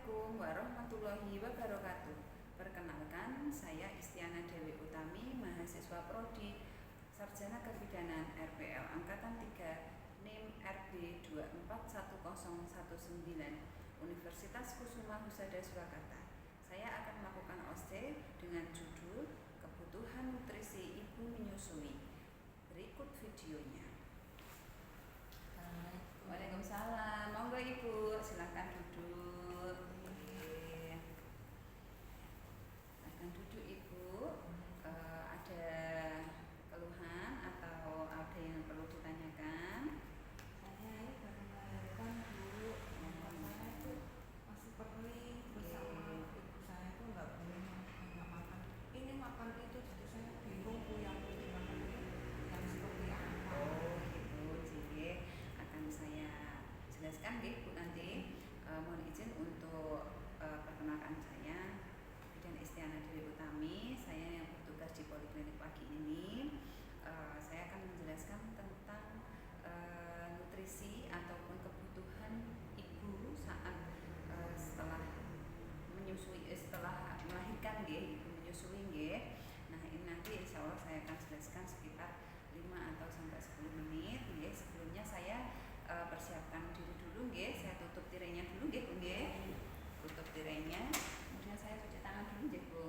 Assalamualaikum warahmatullahi wabarakatuh. Perkenalkan, saya Istiana Dewi Utami, mahasiswa Prodi Sarjana Kebidanan RPL Angkatan 3 NIM RB 2410119 Universitas Kusuma Husada Surakarta. Saya akan melakukan OSCE dengan judul Kebutuhan Nutrisi Ibu Menyusui. Berikut videonya. Waalaikumsalam. Monggo Ibu, silahkan duduk. Silahkan duduk Ibu. Ada keluhan atau ada yang perlu ditanyakan? Saya ini baru melahirkan Bu, saya itu masih perih, terus sama ibu saya itu nggak boleh banyak makan. Ini makan itu, jadi saya bingung Bu yang dimakan itu yang seperti apa. Oh gitu, jadi akan saya jelaskan Bu nanti. Mohon izin untuk perkenalkan saya Bidan Istiana Dewi Utami. Saya yang bertugas di Poliklinik pagi ini. Saya akan menjelaskan tentang nutrisi ataupun kebutuhan ibu saat setelah menyusui, setelah melahirkan ibu menyusui Nah ini nanti insya Allah saya akan jelaskan sekitar 5 atau sampai 10 menit Sebelumnya saya persiapkan diri dulu saya tutup tirainya dulu Bu tutup tirainya, kemudian saya cuci tangan dulu Bu.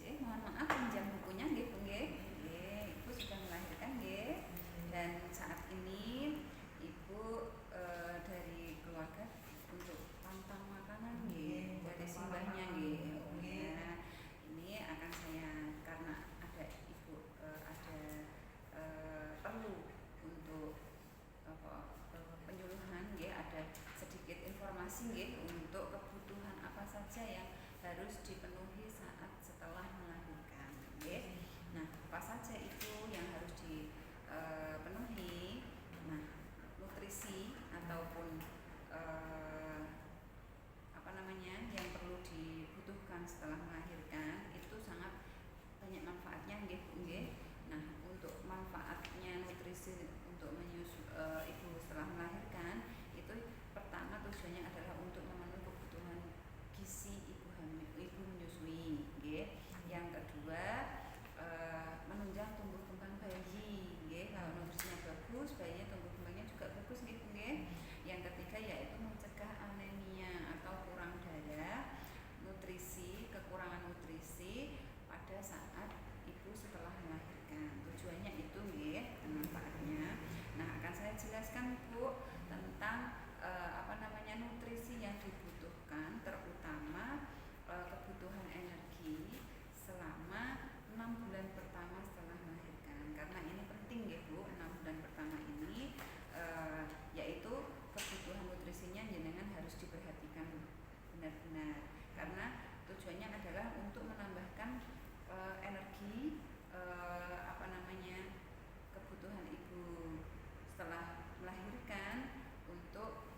Mohon maaf pinjam bukunya Bu Ibu sudah melahirkan dan saat ini Ibu dari keluarga untuk pantang makanan dari simbahnya ini akan saya, karena ada Ibu ada perlu untuk penyuluhan ada sedikit informasi untuk kebutuhan apa saja yang harus dipenuhi saat setelah melahirkan Nah, apa saja itu yang harus dipenuhi? Nah, nutrisi ataupun yang perlu dibutuhkan setelah melahirkan itu sangat banyak manfaatnya Bu. Nah, untuk manfaatnya nutrisi untuk ibu setelah melahirkan itu pertama tujuannya adalah untuk memenuhi kebutuhan gizi ibu menyusui Yang kedua menunjang tumbuh kembang bayi kalau nutrisinya bagus, bayinya tumbuh kembangnya juga bagus Bu. Yang ketiga yaitu mencegah anemia atau kurang darah, kekurangan nutrisi pada saat ibu setelah melahirkan. Tujuannya itu manfaatnya. Nah, akan saya jelaskan Bu tentang nutrisi yang dibutuhkan, terutama kebutuhan energi selama 6 bulan pertama setelah melahirkan. Karena ini penting Bu, 6 bulan pertama ini yaitu kebutuhan nutrisinya jenengan harus diperhatikan benar-benar, karena tujuannya adalah untuk menambahkan energi kebutuhan ibu setelah melahirkan untuk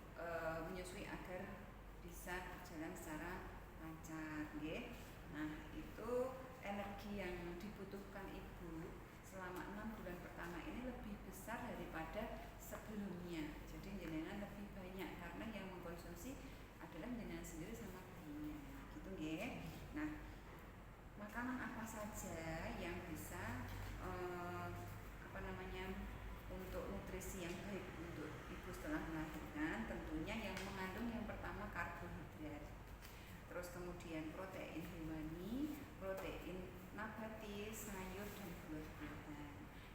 menyusui agar bisa berjalan secara lancar Nah, itu energi yang dibutuhkan ibu selama 6 bulan pertama ini lebih besar daripada sebelumnya. Jadi jenengan lebih banyak karena yang mengkonsumsi adalah jenengan sendiri sama bayinya gitu Nah, makanan apa saja yang bisa untuk nutrisi yang baik untuk ibu setelah melahirkan? Tentunya yang mengandung yang pertama karbohidrat, terus kemudian protein hewani, protein nabati, sayur dan buah-buahan.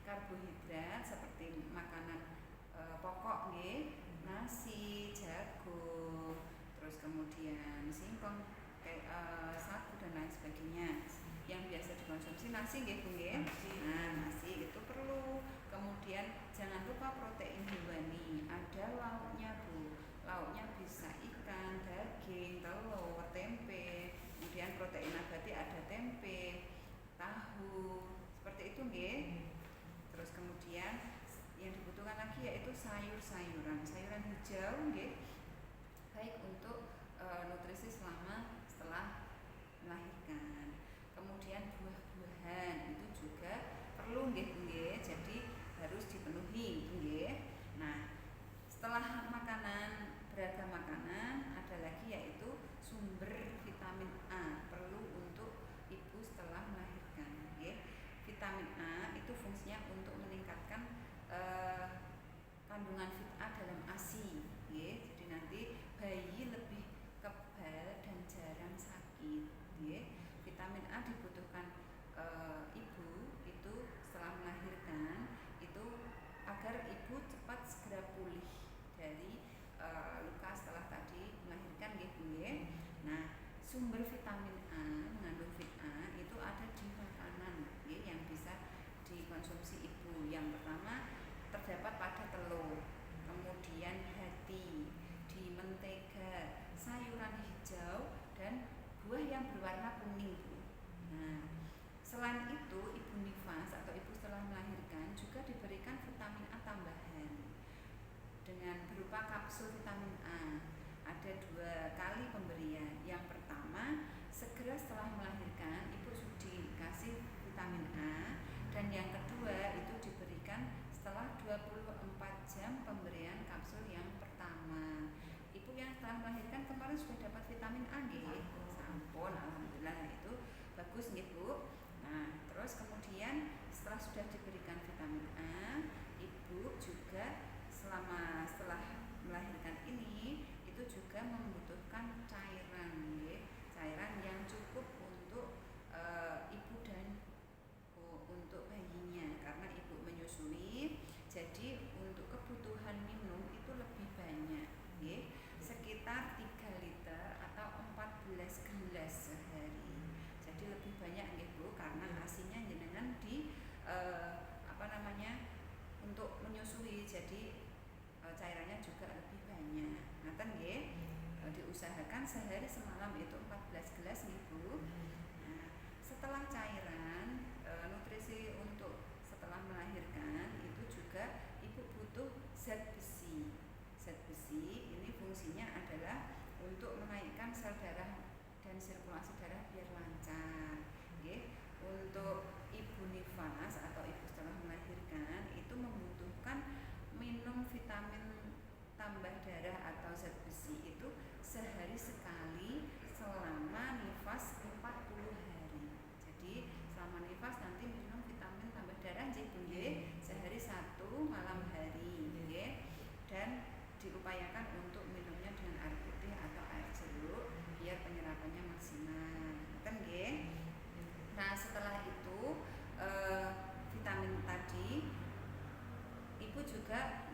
Karbohidrat seperti makanan pokok nasi, jagung, terus kemudian singkong, sagu dan lain sebagainya. Yang biasa dikonsumsi nasi Bu Nah, nasi itu perlu. Kemudian jangan lupa protein hewani. Ada lauknya Bu. Lauknya bisa ikan, daging, telur, tempe. Kemudian protein nabati ada tempe, tahu, seperti itu Terus kemudian yang dibutuhkan lagi yaitu sayuran hijau baik untuk nutrisi setelah melahirkan. Kemudian buah-buahan itu juga perlu agar ibu cepat segera pulih dari luka setelah tadi melahirkan nggih Bu nggih. Nah, sumber vitamin A, mengandung vit A itu ada di makanan nggih yang bisa dikonsumsi ibu. Yang pertama terdapat pada telur, kemudian hati, di mentega, sayuran hijau dan buah yang berwarna kuning Bu. Nah, selain itu ibu nifas atau ibu setelah melahirkan juga diberikan vitamin A tambahan dengan berupa kapsul vitamin A. Ada 2 kali pemberian. Yang pertama, segera setelah melahirkan ibu sudah dikasih vitamin A, dan yang kedua itu diberikan setelah 24 jam pemberian kapsul yang pertama. Ibu yang setelah melahirkan kemarin sudah dapat vitamin A nggih? Sampun, alhamdulillah, itu bagus nggih Bu. Nah, terus kemudian setelah sudah diberikan vitamin A, ibu juga setelah melahirkan ini itu juga membutuhkan cairan nggih. Cairan yang cukup untuk ibu dan untuk bayinya, karena ibu menyusui. Jadi untuk kebutuhan minum itu lebih banyak nggih, sekitar 3 liter atau 14 gelas sehari. Jadi lebih banyak nggih Bu, karena asinya jenengan di untuk menyusui, jadi cairannya juga lebih banyak. Ngaten nggih. Diusahakan sehari semalam itu 14 gelas nggih Bu. Nah, setelah cairan nutrisi untuk setelah melahirkan itu juga ibu butuh zat besi. Zat besi ini fungsinya adalah untuk menaikkan sel darah dan sirkulasi darah biar lancar nggih. Untuk ibu nifas atau ibu setelah melahirkan itu membutuhkan minum vitamin tambah darah atau zat besi itu sehari sekali selama nifas 40 hari. Jadi selama nifas nanti minum vitamin tambah darah nggih, sehari 1 malam hari nggih. Dan diupayakan untuk minumnya dengan air putih atau air jeruk biar penyerapannya maksimal. Ngoten nggih. Nah, setelah itu vitamin tadi ibu juga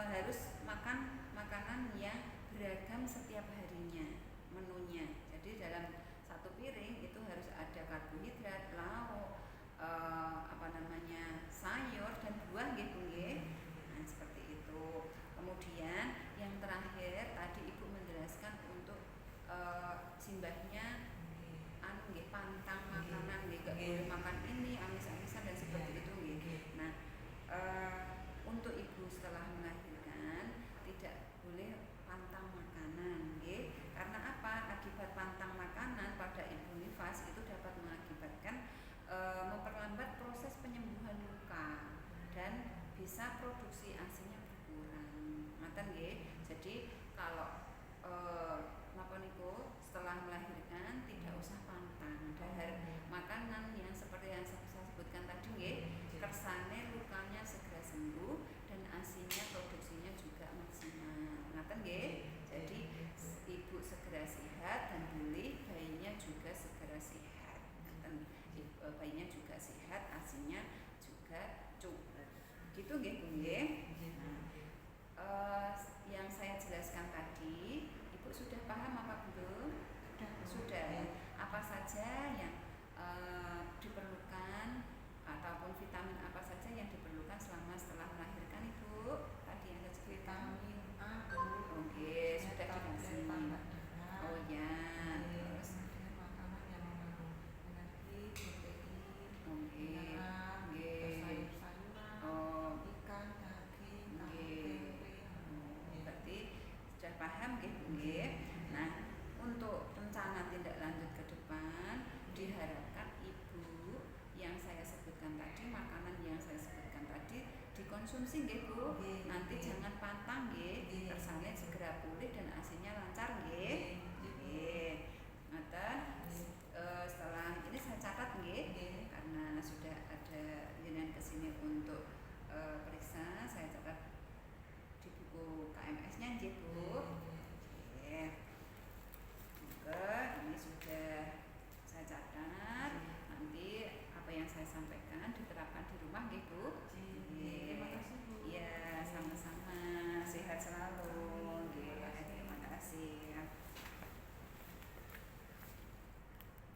harus makan makanan yang beragam setiap harinya menunya. Jadi dalam 1 piring itu harus ada karbohidrat, lauk, sayur dan buah nggih Bu nggih. Nah, seperti itu. Kemudian yang terakhir tadi ibu menjelaskan untuk simbahnya nggih, pantang makanan nggih, gak boleh makan ini, amis-amisan dan seperti itu nggih. Nah, untuk ibu setelah melahirkan tidak boleh pantang makanan nggih. Karena apa? Akibat pantang makanan pada ibu nifas itu dapat mengakibatkan memperlambat proses penyembuhan luka dan bisa produksi asinya berkurang. Ngoten nggih. Jadi kalau setelah melahirkan tidak usah pantang dahar makanan yang seperti yang saya sebutkan tadi nggih, kersane lukanya segera sembuh dan asinya produksinya juga maksimal. Ngoten nggih. Jadi ibu segera sehat dan pulih, bayinya juga segera sehat. Ngoten. Bayinya juga sehat, asinya juga cukup. Gitu nggih Bu nggih. Yang saya jelaskan tadi, ibu sudah paham apa belum? Sudah. Apa saja yang diperlukan ataupun vitamin apa saja yang diperlukan setelah melahirkan ibu? Tadi yang saya ceritakan. Vitamin A Bu. Oke, sudah dikasih. Oh ya. Terus makanan yang mengandung energi, protein, oke. sayur-sayuran, ikan, daging, tempe. Berarti sudah paham nggih Bu nggih. Nah, untuk rencana tindak lanjut ke depan diharapkan ibu yang saya sebutkan tadi, makanan yang saya sebutkan tadi dikonsumsi nggih Bu. Nanti jangan pantang nggih, kersane segera pulih dan asinya